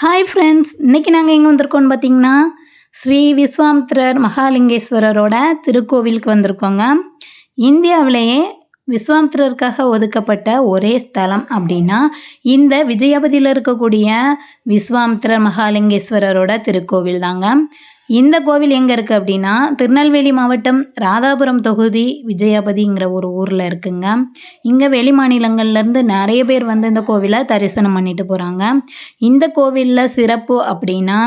Hi friends, இன்றைக்கி நாங்கள் எங்கே வந்திருக்கோம்னு பார்த்தீங்கன்னா, ஸ்ரீ விஸ்வாமித்திரர் மகாலிங்கேஸ்வரரோட திருக்கோவிலுக்கு வந்திருக்கோங்க. இந்தியாவிலேயே விஸ்வாமித்திரருக்காக ஒதுக்கப்பட்ட ஒரே ஸ்தலம் அப்படின்னா இந்த விஜயபதியில் இருக்கக்கூடிய விஸ்வாமித்திரர் மகாலிங்கேஸ்வரரோட திருக்கோவில் தாங்க. இந்த கோவில் எங்கே இருக்குது அப்படின்னா திருநெல்வேலி மாவட்டம் ராதாபுரம் தொகுதி விஜயபதிங்கிற ஒரு ஊரில் இருக்குங்க. இங்கே வெளி மாநிலங்கள்லேருந்து நிறைய பேர் வந்து இந்த கோவிலை தரிசனம் பண்ணிட்டு போகிறாங்க. இந்த கோவிலில் சிறப்பு அப்படின்னா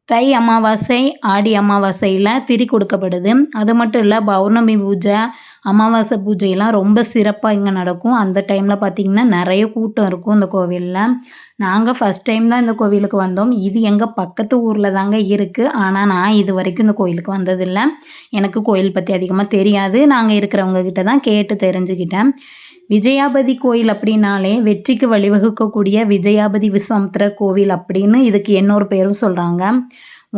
தை அமாவாசை ஆடி அமாவாசையில் திரி கொடுக்கப்படுது. அது மட்டும் இல்லை, பௌர்ணமி பூஜை அமாவாசை பூஜையெல்லாம் ரொம்ப சிறப்பாக இங்கே நடக்கும். அந்த டைமில் பார்த்திங்கன்னா நிறைய கூட்டம் இருக்கும் இந்த கோவிலில். நாங்கள் ஃபஸ்ட் டைம் தான் இந்த கோவிலுக்கு வந்தோம். இது எங்கள் பக்கத்து ஊரில் தாங்க இருக்குது. ஆனால் நான் இது வரைக்கும் இந்த கோயிலுக்கு வந்ததில்லை. எனக்கு கோயில் பற்றி அதிகமாக தெரியாது. நாங்கள் இருக்கிறவங்க கிட்ட தான் கேட்டு தெரிஞ்சுக்கிட்டேன். விஜயாபதி கோயில் அப்படின்னாலே வெற்றிக்கு வழிவகுக்கக்கூடிய விஜயாபதி விஸ்வாமித்திரர் கோவில் அப்படின்னு இதுக்கு இன்னொரு பேரும் சொல்கிறாங்க.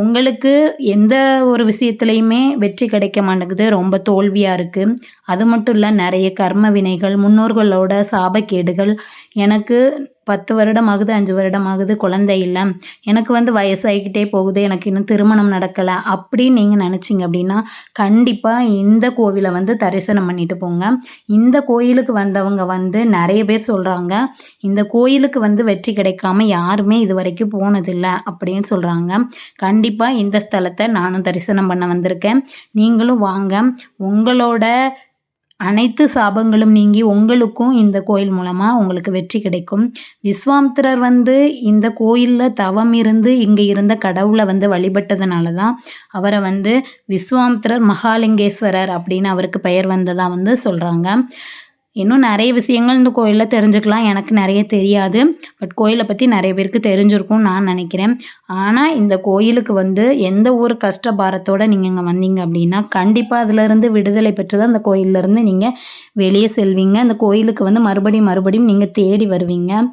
உங்களுக்கு எந்த ஒரு விஷயத்துலையுமே வெற்றி கிடைக்க மாட்டேங்குது, ரொம்ப தோல்வியாக இருக்குது. அது மட்டும் இல்லை, நிறைய கர்ம வினைகள், முன்னோர்களோட சாபக்கேடுகள், எனக்கு 10 வருடம் ஆகுது, 5 வருடம் ஆகுது, குழந்தை இல்லை, எனக்கு வந்து வயசாகிக்கிட்டே போகுது, எனக்கு இன்னும் திருமணம் நடக்கலை அப்படின்னு நீங்கள் நினச்சிங்க அப்படின்னா கண்டிப்பாக இந்த கோவிலை வந்து தரிசனம் பண்ணிட்டு போங்க. இந்த கோயிலுக்கு வந்தவங்க வந்து நிறைய பேர் சொல்கிறாங்க, இந்த கோயிலுக்கு வந்து வெற்றி கிடைக்காம யாருமே இது வரைக்கும் போனதில்லை அப்படின்னு சொல்கிறாங்க. கண்டிப்பாக இந்த ஸ்தலத்தை நானும் தரிசனம் பண்ண வந்திருக்கேன். நீங்களும் வாங்க. உங்களோட அனைத்து சாபங்களும் நீங்கி உங்களுக்கும் இந்த கோயில் மூலமாக உங்களுக்கு வெற்றி கிடைக்கும். விஸ்வாமித்திரர் வந்து இந்த கோயிலில் தவம் இருந்து இங்கே இருந்த கடவுளை வந்து வழிபட்டதுனால தான் அவரை வந்து விஸ்வாமித்திரர் மகாலிங்கேஸ்வரர் அப்படின்னு அவருக்கு பெயர் வந்ததாக வந்து சொல்கிறாங்க. இன்னும் நிறைய விஷயங்கள் இந்த கோயிலில் தெரிஞ்சுக்கலாம். எனக்கு நிறைய தெரியாது. பட் கோயிலை பற்றி நிறைய பேருக்கு தெரிஞ்சிருக்கும்னு நான் நினைக்கிறேன். ஆனால் இந்த கோயிலுக்கு வந்து எந்த ஒரு கஷ்ட பாரத்தோடு நீங்கள் இங்கே வந்தீங்க அப்படின்னா கண்டிப்பாக அதிலிருந்து விடுதலை பெற்று தான் இந்த கோயிலேருந்து நீங்கள் வெளியே செல்வீங்க. இந்த கோயிலுக்கு வந்து மறுபடியும் நீங்கள் தேடி வருவீங்க.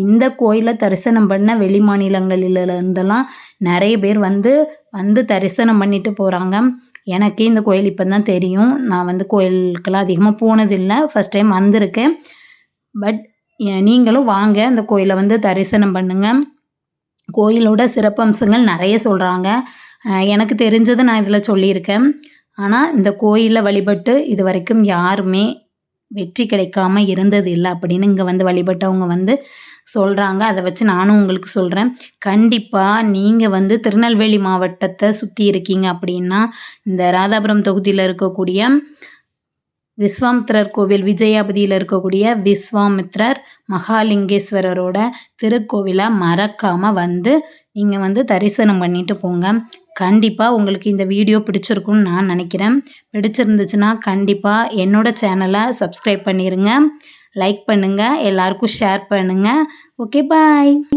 இந்த கோயிலை தரிசனம் பண்ண வெளி மாநிலங்களிலிருந்தெல்லாம் நிறைய பேர் வந்து தரிசனம் பண்ணிட்டு போகிறாங்க. எனக்கே இந்த கோயில் இப்போ தான் தெரியும். நான் வந்து கோயிலுக்கெல்லாம் அதிகமாக போனதில்லை. ஃபஸ்ட் டைம் வந்திருக்கேன். பட் நீங்களும் வாங்க, இந்த கோயிலை வந்து தரிசனம் பண்ணுங்கள். கோயிலோட சிறப்பம்சங்கள் நிறைய சொல்கிறாங்க. எனக்கு தெரிஞ்சதை நான் இதில் சொல்லியிருக்கேன். ஆனால் இந்த கோயிலில் வழிபட்டு இது வரைக்கும் யாருமே வெற்றி கிடைக்காம இருந்தது இல்லை அப்படின்னு இங்கே வந்து வழிபட்டவங்க வந்து சொல்கிறாங்க. அதை வச்சு நானும் உங்களுக்கு சொல்கிறேன். கண்டிப்பாக நீங்கள் வந்து திருநெல்வேலி மாவட்டத்தை சுற்றி இருக்கீங்க அப்படின்னா இந்த ராதாபுரம் தொகுதியில் இருக்கக்கூடிய விஸ்வாமித்திரர் கோவில், விஜயாபதியில் இருக்கக்கூடிய விஸ்வாமித்திரர் மகாலிங்கேஸ்வரரோட திருக்கோவிலை மறக்காமல் வந்து நீங்கள் வந்து தரிசனம் பண்ணிட்டு போங்க. கண்டிப்பாக உங்களுக்கு இந்த வீடியோ பிடிச்சிருக்குன்னு நான் நினைக்கிறேன். பிடிச்சிருந்துச்சுன்னா கண்டிப்பாக என்னோடய சேனலை சப்ஸ்கிரைப் பண்ணிடுங்க, லைக் பண்ணுங்கள், எல்லாருக்கும் ஷேர் பண்ணுங்கள். ஓகே, பாய்.